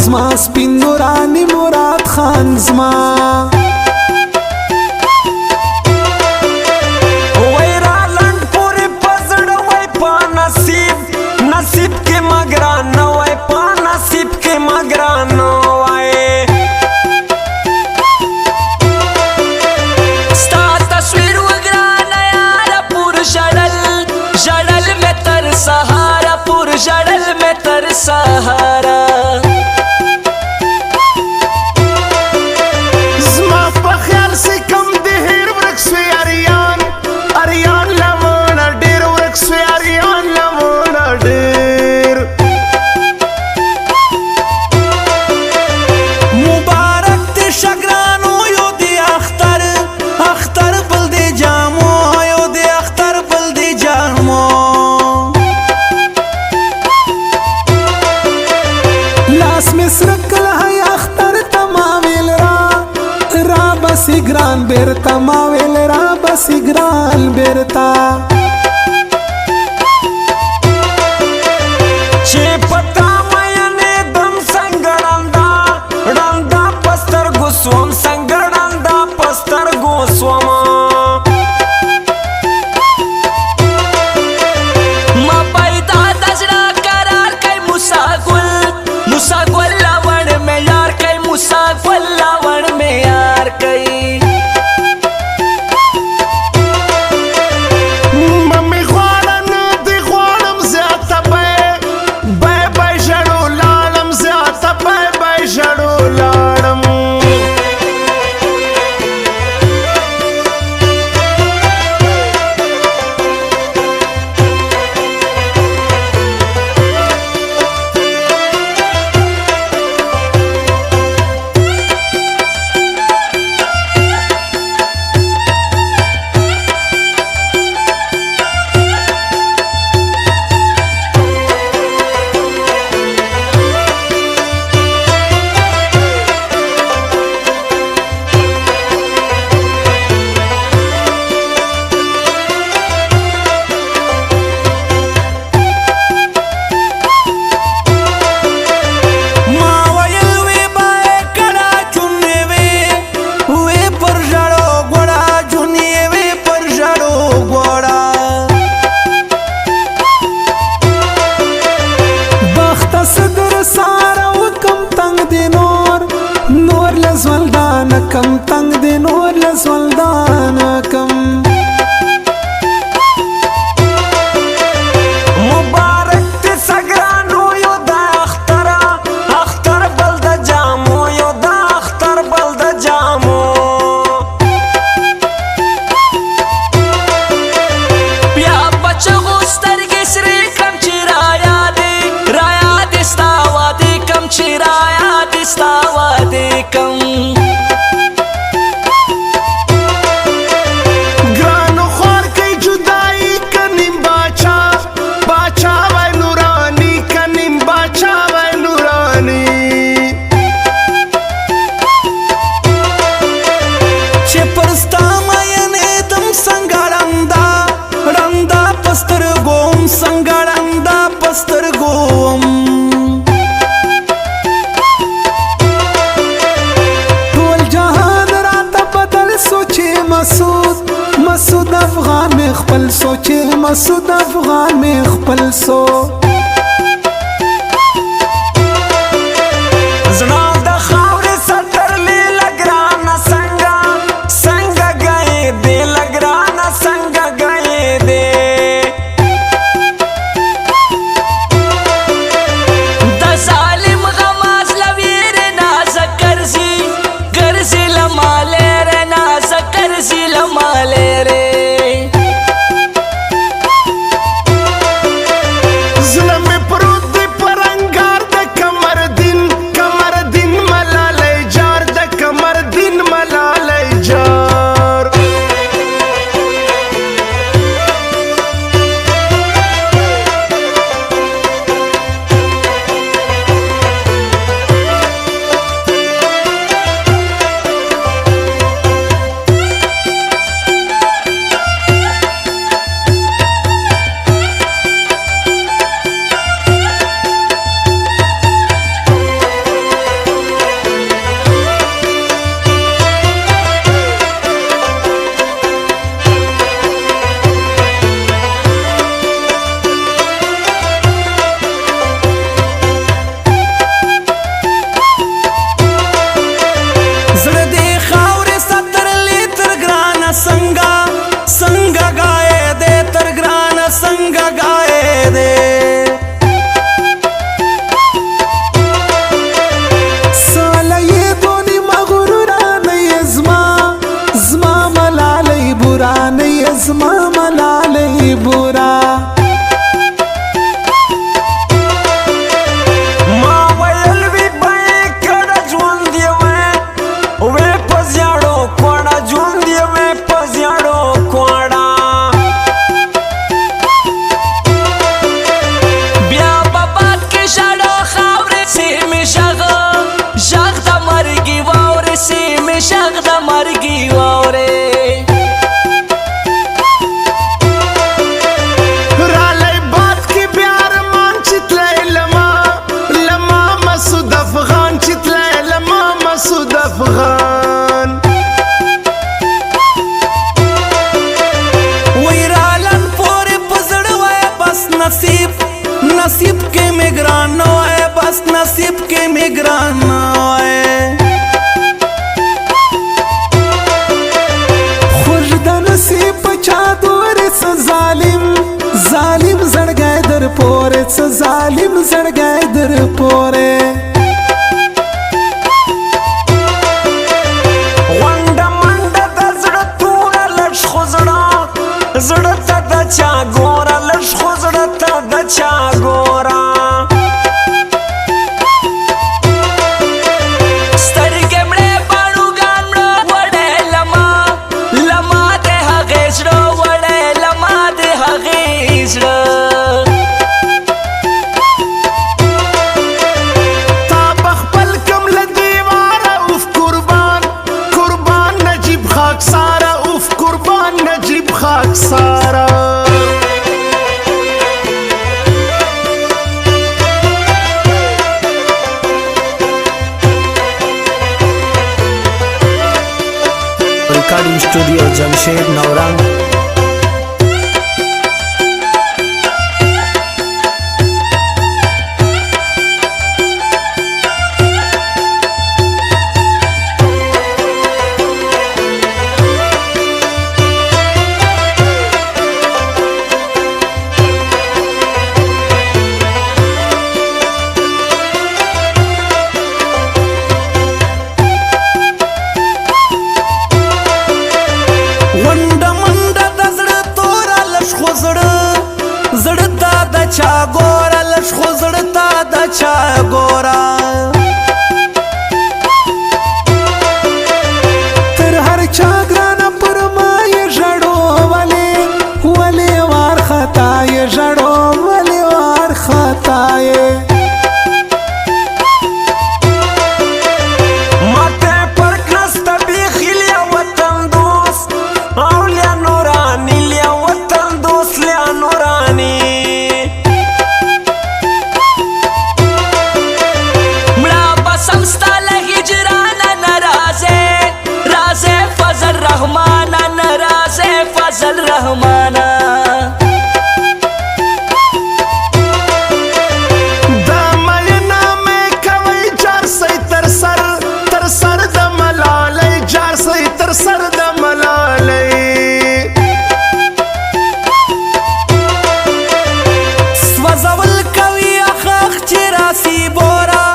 زما سپین نورانی مراد خان زما وای را لنډ پورې په زړه وای په نصیب نصیب کې مګران وای په نصیب کې مګران وای ستا تصویر وګران یاره پور ژړل ژړل مې تر سهاره پور ژړل مې تر سهاره ګران بیرتا ما ویل را بسی ګران بیرتا چې پتا مینه دم څنګه ړندا ړندا پستر ګوسوم څنګه ړندا پستر ګوسوم ما پیدا دزړه قرار کای موسی ګل لاوړ مې یار کای موسی ګل لاوړ مې یار کای کم تنگ دی نور لزولدان کم مبارک تی سگرانو یو دا اختر بل دا جامو یو دا اختر بل دا جامو بیا بچغو سترگی سری کم چی رایا دی ستاوا دی کم چی رایا دی ستاوا دی کم مسعود افغان میں خپل سوچے مسعود افغان میں خپل سو زړه د خاورې سطر لی لګرانه څنګه گئے دے لګرانه څنګه گئے دے د ظالم غماز لویر نازه ګرځي لمالې ر نازه ګرځي لمالې ر وی بورا ما ویل وی بای کړه ژوند دی وې پزیاړو کوړه ژوند دی وې پزیاړو کوړه بیا بابات کې شاړو خاورې سیمې شغ شغ د مرګي واورې سیمې شغ د مرګي واورې افغان ویرالن پورې پزړ وای بس نصیب نصیب کې میګران وای بس نصیب کې میګران وای خوش د نصیب چا دور څه ظالم ظالم زړګای در پورې څه ظالم زړګای در پورې زړه ته د چا ګوره لږ خو زړه ته د چا ګوره سترګې مړې باڼوګان مړه وړې لما لما د هغې زړه وړې لما د هغې زړه تا بخپل کم له دیواره اوف قربان قربان نجیب خاکساره اوف قربان نجیب خاکساره recording studio Jamshed नौरंग چا ګوره لږ خو زړه تا د چا ګوره تر هر چا ګرانه پر ما یې ژړو ولې ولې وارخطا یې ژړو ولې وارخطا یې ماته پرک نسته بیخي لیا وطن دوست او لیا نورانی لیا وطن دوست لیا نورانی سمستا لهجرانا نرازه رازه فضل رحمانا نرازه فضل رحمانا دا مینا میں کوي جار سي تر سر د ملالۍ جار سي تر سر د ملالۍ سوځول کوي اخخ چې راسي بورا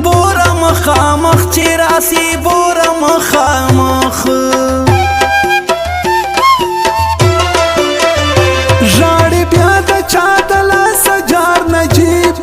بورا مخامخ چې راسي بورا مخامخ ژاړي بیا د چا د لاسه جار نجیب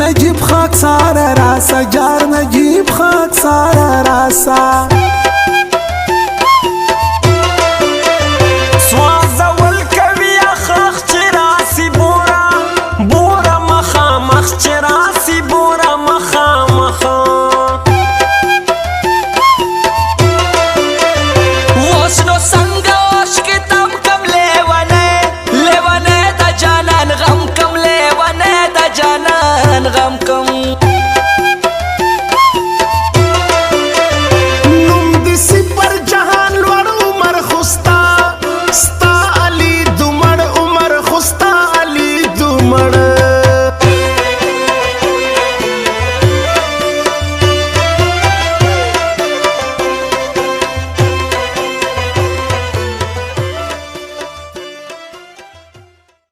نجیب خاکساره راسه جار نجیب خاکساره راسه سوځول کوي اخخ چې راسي بورا بورا مخامخ چې راسي بورا مخامخ اوس نو څنګه عشق تم کم لیونی لیونی د جانان غم کم لیونی د جانان غم کم